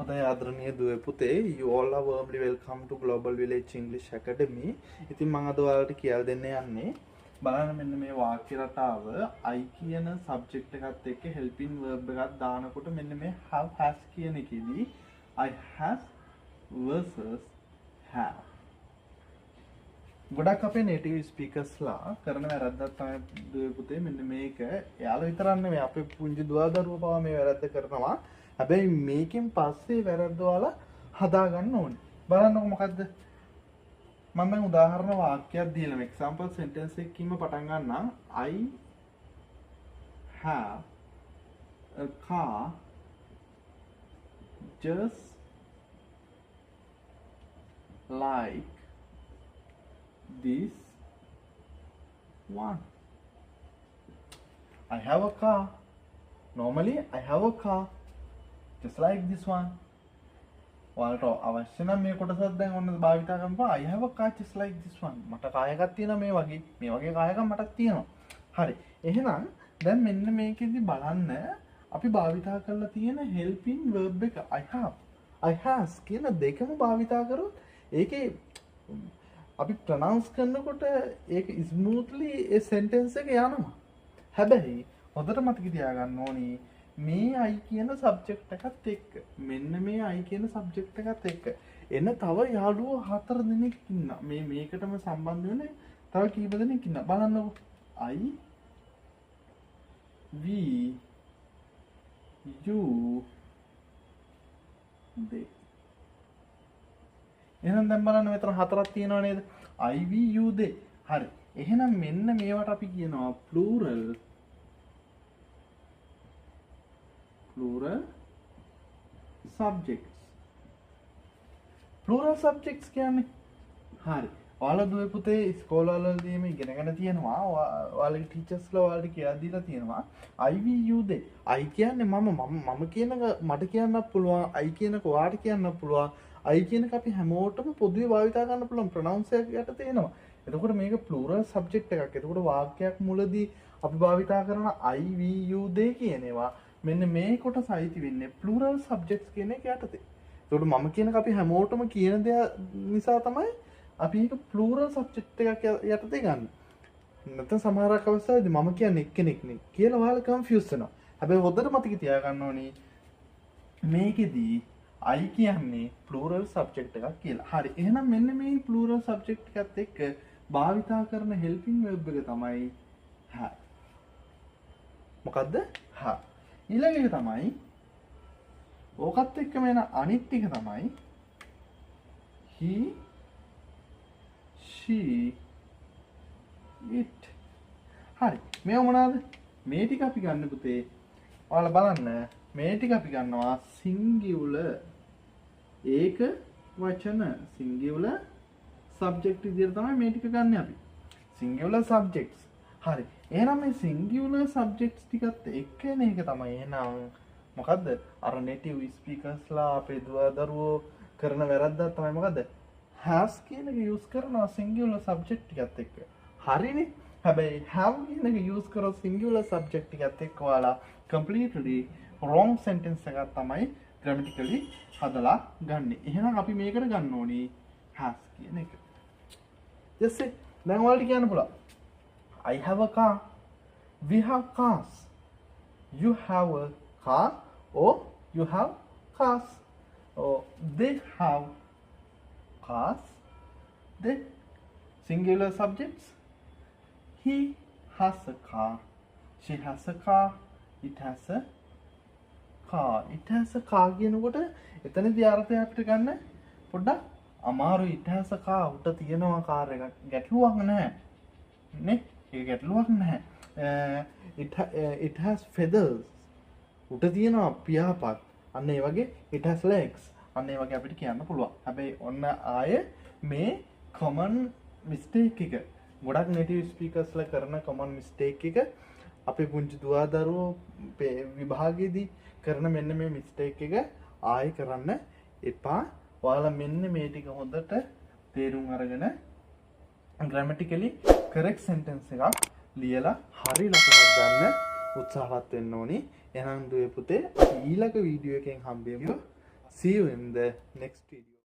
හොඳයි ආදරණීය දුවේ පුතේ, you all are warmly welcome to Global Village English Academy. ඉතින් මම අද ඔයාලට කියලා දෙන්න යන්නේ බලන්න මෙන්න මේ වාක්‍ය රටාව I කියන subject එකත් එක්ක helping verb එකක් දානකොට මෙන්න මේ have has කියන එකේදී I has versus have. ගොඩක් අපේ native speakers ලා කරන වැරද්දක් තමයි දුවේ පුතේ මෙන්න මේක. එයාලා විතරක් නෙමෙයි අපේ පුංචි දුවා දරුවෝ පවා මේ වැරද්ද කරනවා. හැබැයි මේකෙන් පස්සේ වැරද්ද ඔයාලා හදා ගන්න ඕනේ. බලන්නකො මොකද්ද? මම දැන් උදාහරණ වාක්‍යයක් දීලා example sentence එකකින්ම පටන් ගන්නම්. I have a car just like this one. I have a car. Normally I have a car just like this one. ඔයාලට අවශ්‍ය නම් මේ කොටසක් දැන් ඔන්න භාවිතා කරනවා. I have a car just like this one. මට කායයක් තියෙනවා මේ වගේ කායයක් මටත් තියෙනවා. හරි. එහෙනම් දැන් මෙන්න මේකෙදි බලන්න අපි භාවිතා කරලා තියෙන helping verb එක I have, I has කියන දෙකම භාවිතා කරොත් ඒකේ අපි pronounce කරනකොට ඒක smoothly ඒ sentence එක යනවා. හැබැයි හොඳට මතක තියාගන්න ඕනේ මේ I කියන subject එකත් එක්ක මෙන්න මේ I කියන subject එකත් එක්ක එන තව යාළුවෝ 4 දෙනෙක් ඉන්නවා. මේකටම සම්බන්ධ වෙන තව කීප දෙනෙක් ඉන්නවා. බලන්නකෝ. I we you they. එහෙනම් දැන් බලන්න මෙතන 4ක් තියෙනව නේද? I we you they. හරි. එහෙනම් මෙන්න මේවට අපි කියනවා plural subjects. Plural subjects කියන්නේ හරි. ඔයාලා දුවේ පුතේ ඉස්කෝලවලදී මේ ඉගෙනගෙන තියෙනවා. ඔයාලගේ ටීචර්ස්ලා ඔයාලට කියලා දීලා තියෙනවා. I we you they. I කියන්නේ මම කියන මට කියන්නත් පුළුවන්. I කියනක ඔයාට කියන්නත් පුළුවන්. I කියනක අපි හැමෝටම පොදුවේ භාවිතා කරන්න පුළුවන් ප්‍රොනවුන්ස් එකකට තියෙනවා. එතකොට මේක plural subject එකක්. එතකොට වාක්‍යයක් මුලදී අපි භාවිතා කරන I we you they කියන ඒවා මෙන්න මේ කොටස අයිති වෙන්නේ plural subjects කියන එක යටතේ. ඒකට මම කියනක අපි හැමෝටම කියන දේ නිසා තමයි අපි ඒක plural subject එකක් යටතේ ගන්න. නැත්නම් සමහරක් අවස්ථාවේදී මම කියන්නේ එක්කෙනෙක් නේ කියලා ඔයාලා confuse වෙනවා. හැබැයි හොඳට මතක තියාගන්න ඕනේ මේකෙදී I කියන්නේ plural subject එකක් කියලා. හරි. එහෙනම් මෙන්න මේ plural subject එකත් එක්ක භාවිතා කරන helping verb එක තමයි have. මොකද්ද? have. ඊළඟ එක තමයි ඕකත් එක්කම එන අනිත් ටික තමයි he she it. හරි. මේව මොනවාද? මේ ටික අපි ගන්න පුතේ. ඔයාලා බලන්න මේ ටික අපි ගන්නවා singular ඒක වචන singular subject විදිහට තමයි මේ ටික ගන්න අපි. singular subjects. හරි. එහෙනම් මේ singular subjects ටිකත් එක්කෙන එක තමයි එහෙනම් මොකද්ද? අර native speakers ලා අපේ දරුවෝ කරන වැරද්දක් තමයි මොකද්ද? has කියන එක use කරනවා singular subject ටිකත් එක්ක. හරිනේ. හැබැයි have කියන එක use කරොත් singular subject ටිකත් එක්ක ඔයාලා completely wrong sentence එකක් තමයි grammatically හදලා ගන්නෙ. එහෙනම් අපි මේකට ගන්න ඕනේ has කියන එක. just say දැන් ඔයාලට කියන්න පුළුවන් I have a car. We have cars. You have a car or you have cars. Or they have cars. They singular subjects. He has a car. She has a car. It has a car. It has a car කියනකොට එතනදී අර්ථය අපිට ගන්න පොඩ්ඩක් අමාරුයි. It has a car උට තියෙනවා car එකක්. ගැටලුවක් නැහැ. නේ? ඒක ගැටලුවක් නැහැ. It has feathers. උට තියෙනවා පියාපත්. අන්න ඒ වගේ it has legs. අන්න ඒ වගේ අපිට කියන්න පුළුවන්. හැබැයි ඔන්න ආයේ මේ common mistake එක ගොඩක් native speakers ලා කරන common mistake එක අපේ පුංචි දුවා දරුවෝ විභාගයේදී කරන මෙන්න මේ mistake එක ආයෙ කරන්න එපා. ඔයාලා මෙන්න මේ ටික හොඳට තේරුම් අරගෙන grammatically correct sentence එකක් ලියලා හරි ලකුණක් ගන්න උත්සාහවත් වෙන්න ඕනි. එහෙනම් දුවේ පුතේ ඊළඟ වීඩියෝ එකෙන් හම්බෙමු. See you in the next video.